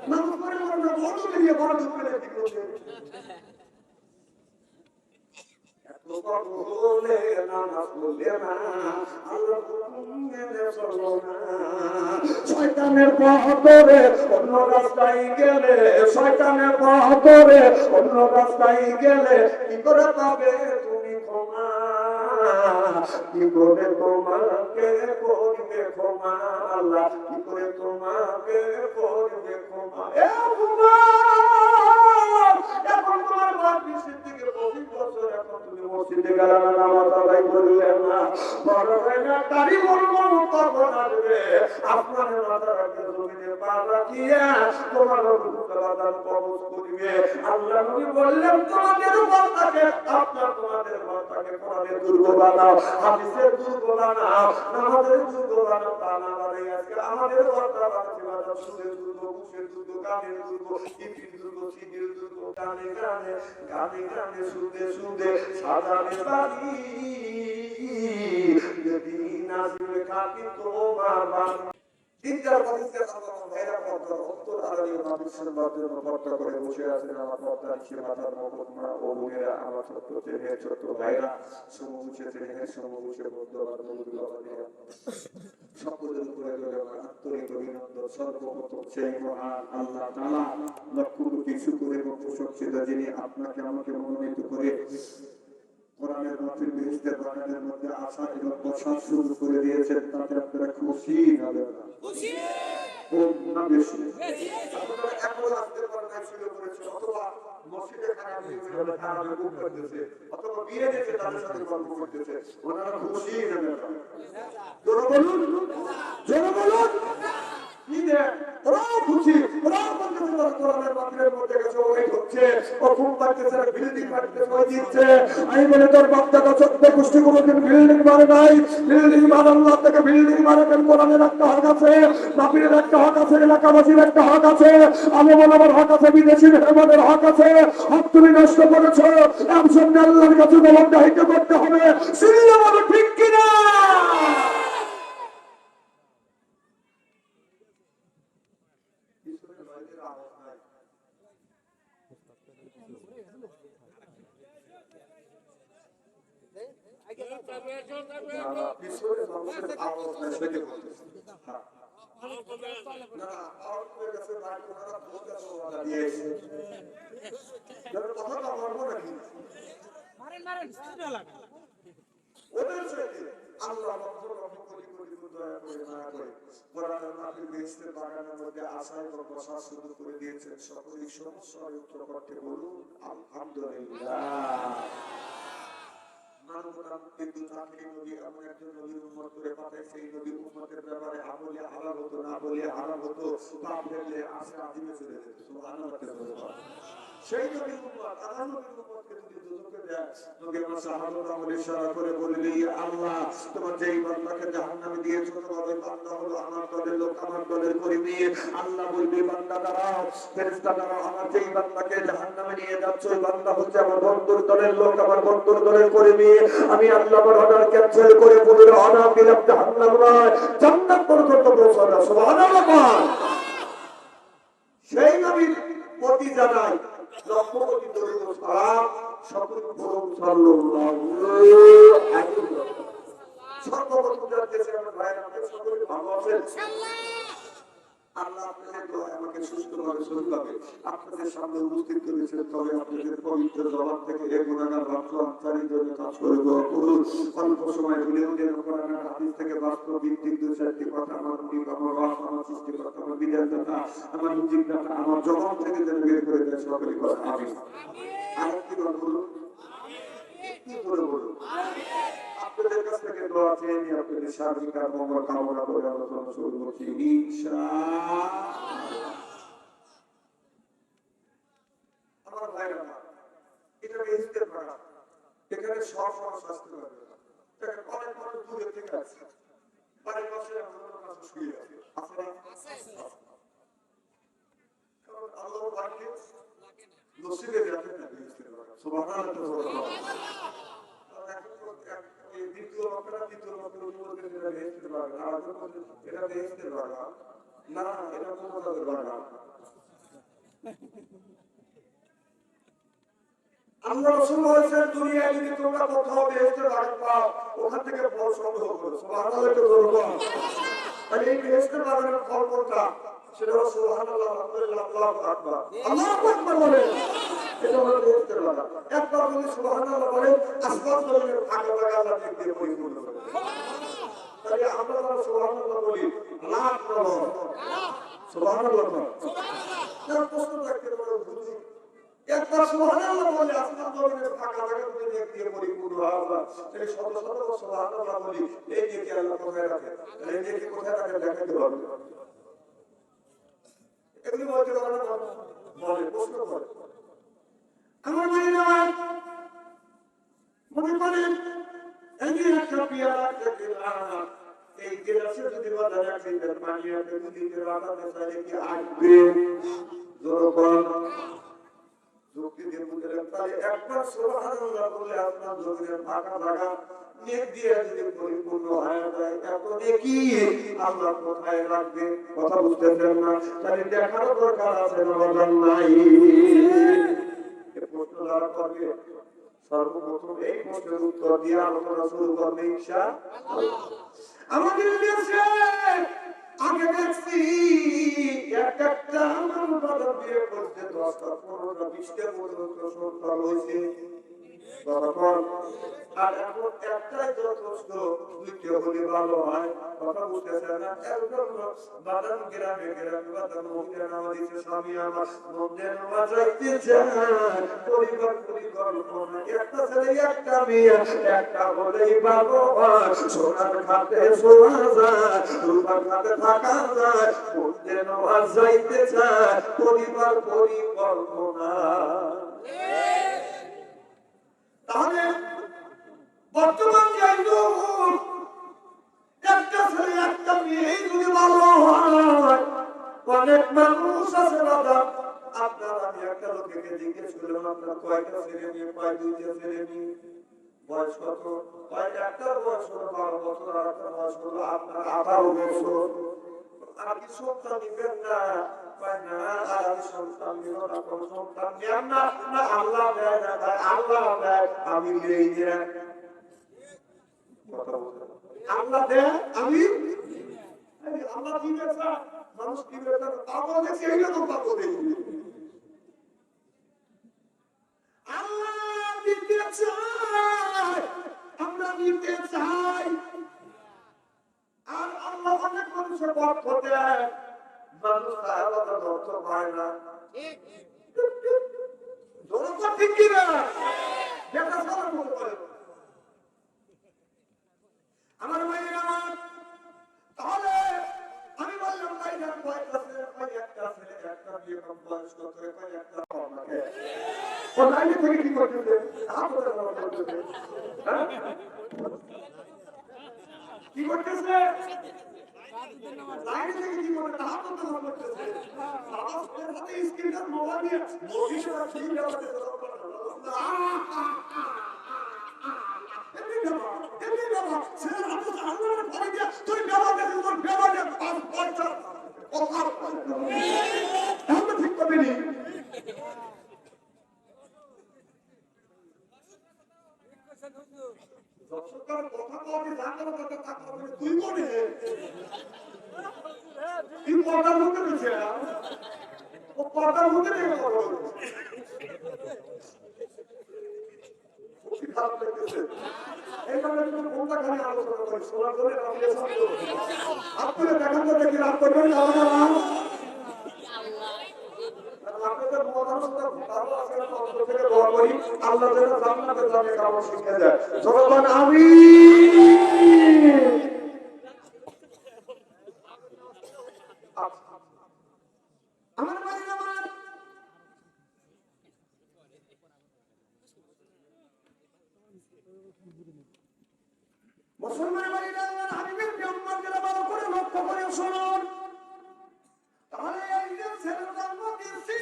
নামাজ পড়ে আমরা বড় দিয়ে বড় করে বলে নামাজ পড়লে না আল্লাহ মেনে চলো না শয়তানের পথে অন্য রাস্তায় গেলে শয়তানের পথে অন্য রাস্তায় গেলে কি করে পাবে তুমি ক্ষমা কি করে তোমাকে করবে ক্ষমা আল্লাহ কি করে তোমাকে করবে ক্ষমা এখন তোমার বাকি সিদ্দিকের 25 বছর এখন তুমি মসজিদে গেলে না নামাজ আদায় করলেন না বড় হয় না তারই বলবো তখন আসবে আপনার মাথার আগে জমিনে পা রাখিয়া তোমার রূপদান কবজ করিবে আল্লাহ নবী বললেন তোমাদের বান্দাকে তোমাদের বান্দাকে কোরআনের দুর্গ বানাও হাদিসের দুর্গ বানাও নামাজের দুর্গ বানাও তা না বানাই আজকে আমাদের বান্দা বানাতে বানাও সুরের দুর্গ মুখের দুর্গ গানের দুর্গ ইপির দুর্গ সিগির দুর্গ গানে গানে গানে গানে সুদে সুদে সাজানে বাড়ি যদি নাজিবে খাতি তোমার বাড়ি তিনটার পরিষ্কার আল্লাহ মেরা পর্দা উত্তর আড়ালে নবীর বাদের পর্দা করে বসে আছেন আমার পর্দা নিচে মাথার মহম্মদমা ও বোনেরা আমার ছোট্ট ছেলে ছোট্ট ভাইরা সমুচে ছেলে সমুচে বন্ধুবার বন্ধুগুলো সকলের উপরে আমার আন্তরিক অভিনন্দন সর্বপ্রথম সেই মহান আল্লাহ তাআলা লক্ষ কোটি শুকর এবং প্রশংসিত যিনি আপনাকে আমাকে মনোনীত করে কোরআনের মাহফিল বেহেশতের বাগানের মধ্যে আসা এবং বসা শুরু করে দিয়েছেন তাতে আপনারা খুশি না খুশি ও না বেশি আপনারা একবার আসতে পারেন শুরু করেছে অথবা মসজিদে খারাপ হয়ে খারাপ বুক করতেছে অথবা বিয়ে দেখে তাদের সাথে গল্প করতেছে ওনারা খুশি না জোরে বলুন জোরে বলুন কি দেখ ওরাও খুশি ওরাও বলতেছে তারা কোরআনের মাহফিলের মধ্যে গেছে ওই হচ্ছে ও ফুল পাইতেছে বিল্ডিং বাড়িতে কই দিচ্ছে আমি বলে তোর বাপদাদা 14 গোষ্ঠী কোনোদিন বিল্ডিং বাড়ে নাই বিল্ডিং বানানোর থেকে বিল্ডিং বানাবেন কোরআনের একটা হক আছে মাহফিলের একটা হক আছে এলাকাবাসীর একটা হক আছে আমি বলে আমার হক আছে বিদেশি মেহমানের হক আছে হক তুমি নষ্ট করেছো এর জন্য আল্লাহর কাছে জবাবদিহি করতে হবে সিরিয়া বলে ঠিক কিনা পিছনে মানুষের আওয়াজ না সেটা বলতেছে না আওয়াজের কাছে না কোনটা ভোট দেওয়া দিয়েছে কথা বলবো নাকি মারেন মারেন স্টুডিও লাগা ওদের সাথে আল্লাহ কোটি কোটি দয়া করে না করে কোরআনের মাহফিল বেহেশতের বাগানের মধ্যে আসা এবং বসা শুরু করে দিয়েছেন সকলেই সমস্যার উত্তর করতে বলুন আলহামদুলিল্লাহ মানবতার কিন্তু তাকে নবী এমন একজন নবীর উম্মত করে পাঠায় সেই নবীর উম্মতের ব্যাপারে আমলে হালাল হতো না বলে হারাম হতো পাপ ফেললে আসে আদিমে চলে যেত সুবহানাল্লাহ সেই নবীর উম্মত আল্লাহ নবীর উম্মতকে যদি দুজনকে দেয় নবী আমার সাহাবাত আমলে ইশারা করে বললেন ইয়া আল্লাহ তোমার যেই বান্দাকে জাহান্নামে দিয়েছো তোমাদের বান্দা হলো আমার দলের লোক আমার দলের কর্মী আল্লাহ বলবে বান্দা দাঁড়াও ফেরেশতা দাঁড়াও আমার যেই বান্দাকে জাহান্নামে নিয়ে যাচ্ছ ওই বান্দা হচ্ছে আমার বন্ধুর দলের লোক আমার বন্ধুর দলের কর্মী আমি আল্লাহর অর্ডার ক্যান্সেল করে বলি আনা বিলাম জাহান্নাম নয় জান্নাত পর্যন্ত পৌঁছানো সুবহানাল্লাহ সেই নবীর প্রতি জানাই লক্ষ কোটি দরুদ ও সালাম সকল পরম সাল্লাল্লাহু আলাইহি সর্বপ্রথম যাচ্ছে আমার ভাইরা আমাদের সকলে ভালো আছেন ইনশাআল্লাহ আল্লাহ আপনাদের দোয়া আমাকে সুস্থভাবে সুন্দরভাবে আপনাদের সামনে উপস্থিত করেছেন তবে আপনাদের পবিত্র জবান থেকে এই গুনাহগার রাষ্ট্র আন্তরিক জন্য কাজ করে দোয়া করুন অল্প সময় ভুলেও যেন কোরআনের হাদিস থেকে বাস্তব ভিত্তিক দুই চারটি কথা আমার মুখ আমার রাস আমার সৃষ্টিকর্তা আমার বিধানদাতা আমার জিজ্ঞাসা আমার জবান থেকে যেন বের করে দেয় সকলে করে আমিন আরেকটি কথা বলুন কি করে বলুন আপনাদের কাছ থেকে দোয়া চেয়ে নিয়ে আপনাদের সার্বিক আর মঙ্গল কামনা করে আলোচনা শুরু করছি ইনশাআল্লাহ আমার ভাইরা এটা বেহেশতের বাগান এখানে সব স্বাস্থ্য লাগবে এখানে অনেক মানুষ দূরে থেকে আছে বাড়ির পাশে আমাদের কাছে শুয়ে আছে আপনারা কারণ আল্লাহ ভাগ্যে নসিবে যাবেন না বেহেশতের বাগান সুবহানাল্লাহ দ্বিতীয় লোকেরা দ্বিতীয় লোকের উপরে বেহেশতের বাগান আর এটা বেহেশতের বাগান না, এটা তোমাদের বাগান। আল্লাহ রাসূল বলেছেন, দুনিয়ায় যদি তোমরা কোথাও বেহেশতের বাগান পাও, ওখান থেকে ফল সংগ্রহ করো। সুবহানাল্লাহ, একটু জোরে বলো। তাহলে এই বেহেশতের বাগানের ফল কোনটা? সেটা হলো সুবহানাল্লাহ, আলহামদুলিল্লাহ, আল্লাহু আকবার। আল্লাহু আকবার বলে, এটা হলো বেহেশতের বাগান। একবার যদি সুবহানাল্লাহ বলে, আসমান জমিনের ফাঁকা জায়গা আল্লাহ দিয়ে পরিপূর্ণ করে দেবে। তাহলে আমরা যারা সুবহানাল্লাহ বলি, লাখ বলো সুবহানাল্লাহ। সুবহানাল্লাহ প্রশ্ন থাকতে পারে, বুঝি একবার সুবহানাল্লাহ বলে আসমান জমিনের ফাঁকা জায়গা দিয়ে পরিপূর্ণ হয় আল্লাহ। তাহলে শত শত সুবহানাল্লাহ বলি, এই যে কি আল্লাহ কোথায় রাখে? তাহলে এই যে কি কোথায় রাখে দেখাতে হবে। এগুলি বলতে পারে না, বলে প্রশ্ন করে। আমার মায়েরা মনে করেন এই যে একটা পেয়ারা খেলাম, এই গ্লাসে যদি বাজারে 1 লিটার পানি আছে, 2 লিটার বাতাসে চাইলে কি আসবে? যখন যুক্তি দিয়ে বুঝলেন, তাহলে একবার সুবহানাল্লাহ বলে আপনার জমিনের ফাঁকা জায়গা নেক দিয়ে যদি পরিপূর্ণ হয়ে যায়, এত নেকি আল্লাহ কোথায় রাখবে? কথা বুঝতেছেন না? তাহলে দেখার দরকার আছে না নাই? এই প্রশ্ন যারা করবে, সর্বপ্রথম এই প্রশ্নের উত্তর দিয়ে আলোচনা শুরু করবে ইনশাআল্লাহ। আমাদের দেশে আগে দেখছি একটা মানুষ বাজার বিয়ে করতে 10টা 15টা 20টা পর্যন্ত সন্তান হয়েছে। আর এখন একটাই যথেষ্ট, 2টা হলে ভালো হয়। কথা বুঝতেছে না? একদম বাদাম গ্রামে গ্রামে বাদাম মন্দিরে নামা দিচ্ছে, স্বামী আমার মন্দিরে নামা যাইতে চায়, পরিবার পরিকল্পনা, একটা ছেলে একটা মেয়ে, একটা হলেই ভালো হয়। সোনার খাতে শোয়া যায়, রূপার খাতে থাকা যায়, মন্দিরে নামা যাইতে চায়, পরিবার পরিকল্পনা। তাহলে বর্তমান যে যুগ, একটা ছেলে একটা মেয়ে যদি ভালো হয়, অনেক মানুষ আছে দাদা। আপনার আমি একটা লোককে জিজ্ঞেস করলাম, আপনার কয়টা ছেলে মেয়ে? প্রায় 2টা ছেলে মেয়ে। বয়স কত? একটার বয়স হলো 12 বছর, আর একটা বয়স হলো আপনার 18 বছর। আর কি সন্তান নিবেন না? না, আর আমি সন্তান নিব না, কোন সন্তান নিলাম না, না আল্লাহ দেয় না, আল্লাহ দেয়, আমি নেই না। আল্লাহ দেয়, আমি আল্লাহ দিবে না, মানুষ দিবে না। পাগল দেখছি, এই রকম পাগল দেখি। আল্লাহ দিতে চাই, আমরা দিতে চাই। আর আল্লাহ অনেক মানুষের পক্ষ দেয়, মানুষ আলাদা অর্থ পায় না। ঠিক কিনা? আমার ভাইয়ের আমার, তাহলে আমি বললাম ভাইজান কয়টা ছেলে? একটা ছেলে একটা বিয়ে কম, বয়স কত? একটা কম লাগে। ও লাইনে থেকে কি করতেছে? কি করতেছে? লাইনে থেকে কি করতে? হাত করতেছে। আমাদের হাতে স্ক্রিনের মোবাইল নিয়ে মহিলারা কি করতেছে? ঠিক করবি দর্শকের কথা বলে জানার কথা থাকবে, তুই বলে তুই পর্দার মধ্যে রয়েছে, ও পর্দার মধ্যে রেখে করো। খারাপ লাগতেছে। এই কারণে কোনটা খালি আলোচনা করি, সোনার ধরে আপনারা দেখান তো দেখি রাত করবেন না। আপনাদের মহানতা ভালো আছে, অন্তর থেকে দোয়া করি আল্লাহ যেন জান্নাতে যাবে কারো শিখে যায়। যখন আমি আমার বাড়ি আমার মুসলমান বাড়িটা আল্লাহর হাবিবের পেগম্বরকে ভালো করে লক্ষ্য করে শুনুন। তাহলে এই যে ছেলের জন্ম দিয়েছি,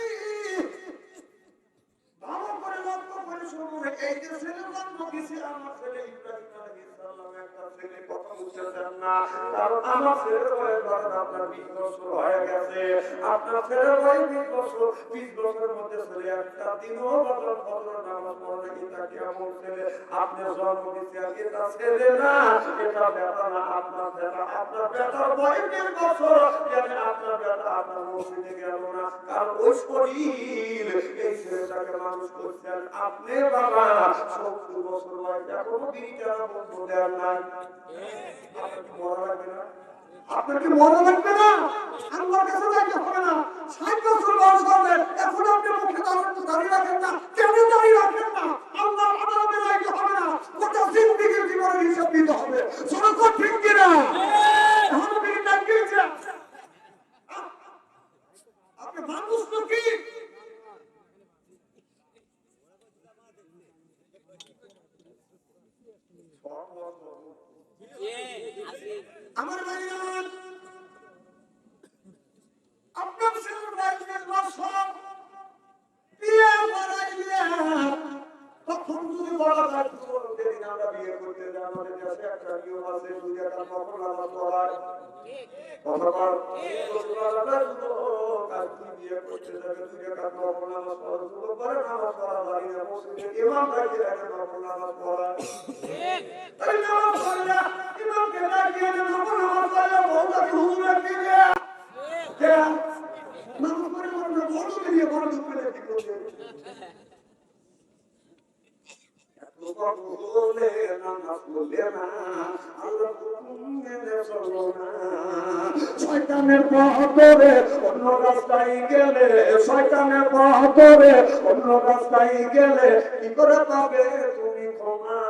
ভালো করে লক্ষ্য করে শুনুন। এই যে ছেলের জন্ম দিয়েছি, আমার ছেলে ইব্রাহিম আলাইহিস সালাম একটা ছেলে কথা বুঝতেছেন না, কারণ আমার ছেলের বয়স ধরেন আপনার 20 বছর হয়ে গেছে। আপনার ছেলের বয়স 20 বছরের মধ্যে ছেলে একটা দিনও ফজর নামাজ পড়ে নাকি, তাকে এমন ছেলে আপনি জন্ম দিচ্ছেন, এটা ছেলে না, এটা বেটা না, আপনার বেটা। আপনার বেটার বয়স 20 বছর, আপনার বেটা আপনার মসজিদে গেল না, কারণ ওই শরীর এই ছেলেটাকে মানুষ করছেন আপনি বাবা। 70 বছর বয়স এখনো বিড়িটা বন্ধ দেন নাই। আপনার কি মজা লাগবে না? আপনার কি মজা লাগবে না? আল্লাহর কাছে যাইতে হবে না। 60 বছর বয়স হবে, এখন আপনি মুখে দাঁড়িয়ে রাখেন না, কেন দাঁড়িয়ে রাখেন না? আল্লাহর আদালতে যাইতে হবে না, গোটা জিন্দেগির জীবনের হিসাব দিতে হবে। সরকার ঠিক কিনা? এখন বিড়ি টান গিয়েছে, আপনি মানুষ নাকি? আমার ভাইয়ান, আপনার ছেলের বয়স 20 বছর, বিয়ে করাইলে তখন যদি বলা যায় যেদিন আমরা বিয়ে করতে যাই আমাদের দেশে একটা নিয়ম আছে, 2 রাকাত নফল নামাজ পড়ার। অথবা বিয়ে করতে যাবে 2 রাকাত নফল নামাজ পড়ার সুযোগ করে, নামাজ পড়া যায় না, মসজিদে ইমাম দাঁড়িয়ে রাখে নফল নামাজ পড়া। তাই নামাজ পড়ে না, ইমামকে দাঁড়িয়ে নফল নামাজ পড়লে বউটাকে হুজুরে দিলে নামাজ পড়ে বড় বড় দিয়ে বড় ঢুকে কি করবে? শয়তানের পথে অন্য রাস্তায় গেলে, শয়তানের পথে অন্য রাস্তায় গেলে কি করে পাবে তুমি ক্ষমা?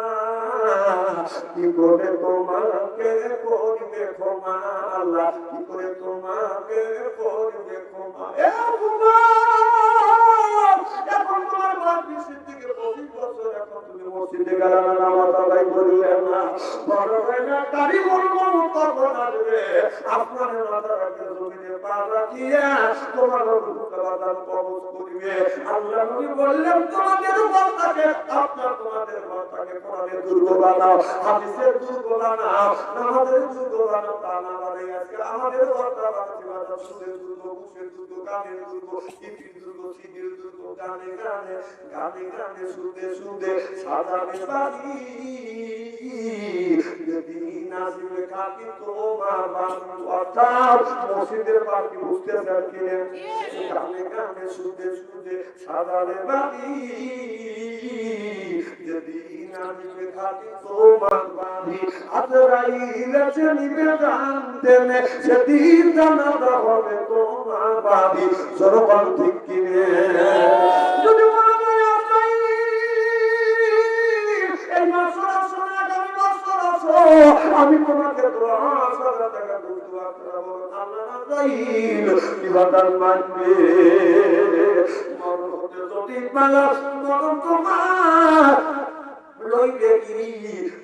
কি করে তোমাকে করবে ক্ষমা আল্লাহ? কি করে তোমাকে করবে ক্ষমা? এখন তোমার বাপ 20 থেকে 25 বছর, এখন তুমি মসজিদে গেলে না, নামাজ আদায় করিলে না, বড় হয় না তারই বলবো তখন আসবে আপনার মাথাটাকে জমিনে পা রাখিয়া তোমার রূপকার কবজ করিবে। আল্লাহ নবী বললেন তোমাদের ঘরটাকে, আপনার তোমাদের ঘরটাকে কোরআনের দুর্গ বানাও, হাদিসের দুর্গ বানাও, নামাজের দুর্গ বানাও। তা না মানে আজকে আমাদের ঘরটা বানাচ্ছি বানাও সুদের দুর্গ, ঘুষের দুর্গ, গানের দুর্গ, টিপির দুর্গ, সিগির দুর্গ, গানে গানে গানে গানে সুদে সুদে সাজাবে বাড়ি। যেদিন আসবে খাতি তোমার বাড়ি, অর্থাৎ মসজিদের বাড়ি বুঝতেছেন কিনে, গানে গানে সুদে সুদে সাজাবে বাড়ি। যেদিন আসবে খাতি তোমার বাড়ি, আজরাইল এসে নিবে জানতেন, সেদিন জানাজা হবে তোমার বাড়ি। জনগণ ঠিক কিনে? যদি মনে হয় এই বছর আসো না, আগামী বছর আসো, আমি তোমাকে 10,000 টাকা দোয়া করবো। আল্লাহ আজরাইল ইবাদত মানবে, মরণ হতে যদি পালা মরণ তোমার লইবে কি?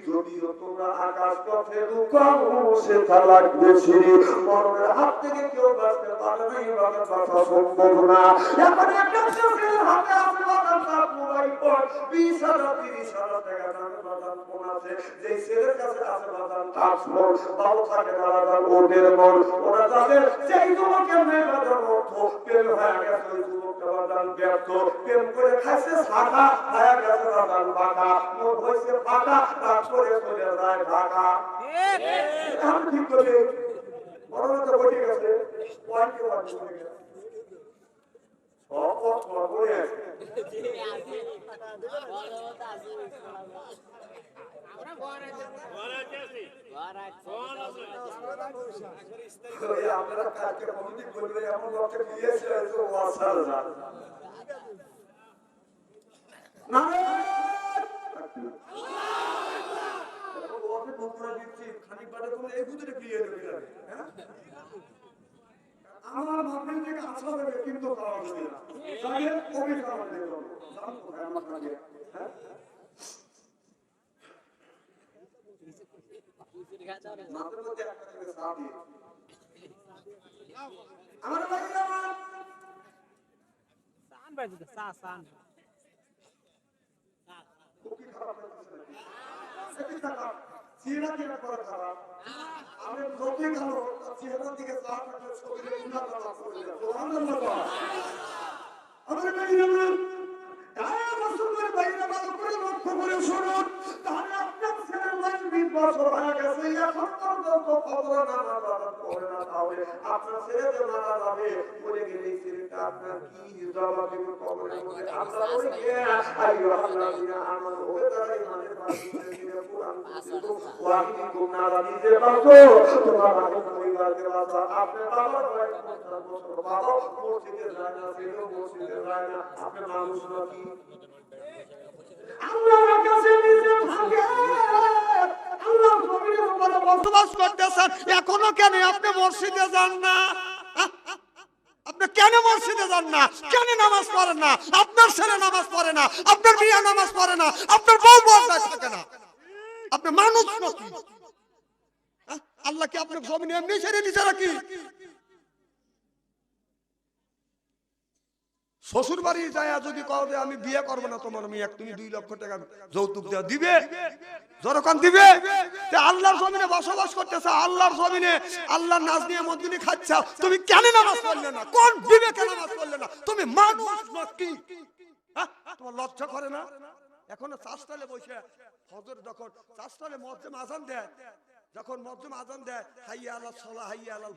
যদিও তোমরা আকাশ পথে লুকাও, সেটা লাগবে সিঁড়ি। মরণের হাত থেকে কেউ বাঁচতে পারে না, এভাবে বাঁচা সম্ভব না। এখন একটা ছেলের হাতে আছে বাজার তার মোবাইল ফোন, 20,000 30,000 টাকা দামে বাজার ফোন আছে। যেই ছেলের কাছে আছে বাজার তার ফোন, ভালো থাকে না বাজার ওদের মন। ওরা যাদের সেই যুবকের মেয়ে বাজার অর্থ প্রেম হয়ে গেছে, ওই যুবকটা বাজার ব্যর্থ, প্রেম করে খাইছে ছাকা, হয়ে গেছে বাজার বাঁকা, মন হয়েছে ফাঁকা, তারপরে চলে যায় ঢাকা। আমি ঠিক করে বড় তো বসে গেছে, ওয়ানকে ওয়ান বসে গেছে, আপনারা কালকে কমিটি করলে এমন লোককে দিয়েছে অসাধারণ। আমার ভাবলেন থেকে আশা দেবে কিন্তু খাওয়া যাবে না, কবি খাওয়া দেবে আমার কাছে। মাথার মধ্যে একটা করে সাপ দিয়ে আমার ভাই আমার সান ভাই দিতে সান কবি খারাপ লাগছে নাকি? সেটি খারাপ চেহারা চেহারা করা খারাপ। আমি যতই খারাপ হোক, তার চেহারার দিকে চা থাকলে শরীরে গুণা কাজ করে যায়। সুবহানাল্লাহ। আমার ভাইরা, তারা রাসূলের বাইরে ভালো করে লক্ষ্য করে শুনুন। তাহলে আপনার ছেলের বয়স 20 বছর হয়ে গেছে, এখন পর্যন্ত ফজর নামাজ আদায় করে না, তাহলে আপনার ছেলে যে মারা যাবে, মরে গেলে এই ছেলেটা আপনার কি জবাব দেবে কবরের মধ্যে? আল্লাহ বলে কে আইয়ুহাল্লাযিনা আমানু যারা ঈমানের বাসিন্দা ছিল কুরআন পড়তো ওয়াহিকুম নারা নিজে বাঁচো তোমার পরিবারকে বাঁচা। আপনি বাবার বয়স 50 বছর, বাবা মসজিদে যায় না, ছেলে মসজিদে যায় না, আপনি মানুষ নাকি? আল্লাহর কাছে নিজে থাকে, আল্লাহর জমিনের উপরে বসবাস করতেছেন, এখনো কেন আপনি মসজিদে যান না? আপনি কেন মসজিদে যান না? কেন নামাজ পড়েন না? আপনার ছেলে নামাজ পড়ে না, আপনার মেয়ে নামাজ পড়ে না, আপনার বউ বসায় থাকে না, আপনি মানুষ নাকি? আল্লাহ কি আপনার জমিনে এমনি ছেড়ে দিছে নাকি? শ্বশুর বাড়ি যায় যদি কও যে আমি বিয়ে করবো না তোমার মেয়ে, তুমি 2 লক্ষ টাকা যৌতুক দেওয়া দিবে? যখন দিবে, আল্লাহর জমিনে বসবাস করতেছ, আল্লাহর জমিনে আল্লাহর নাজ নিয়ে মদিনে খাচ্ছ, তুমি কেন নামাজ পড়লে না? কোন বিবেকে নামাজ পড়লে না? তুমি মানুষ নাকি? তোমার লজ্জা করে না? এখনো চাষতলে বসে ফজর যখন চাষতলে মুয়াজ্জিন আযান দেয়, যখন মুয়াজ্জিন আযান দেয়, হাইয়া আলাস সালাহ হাইয়া আলাল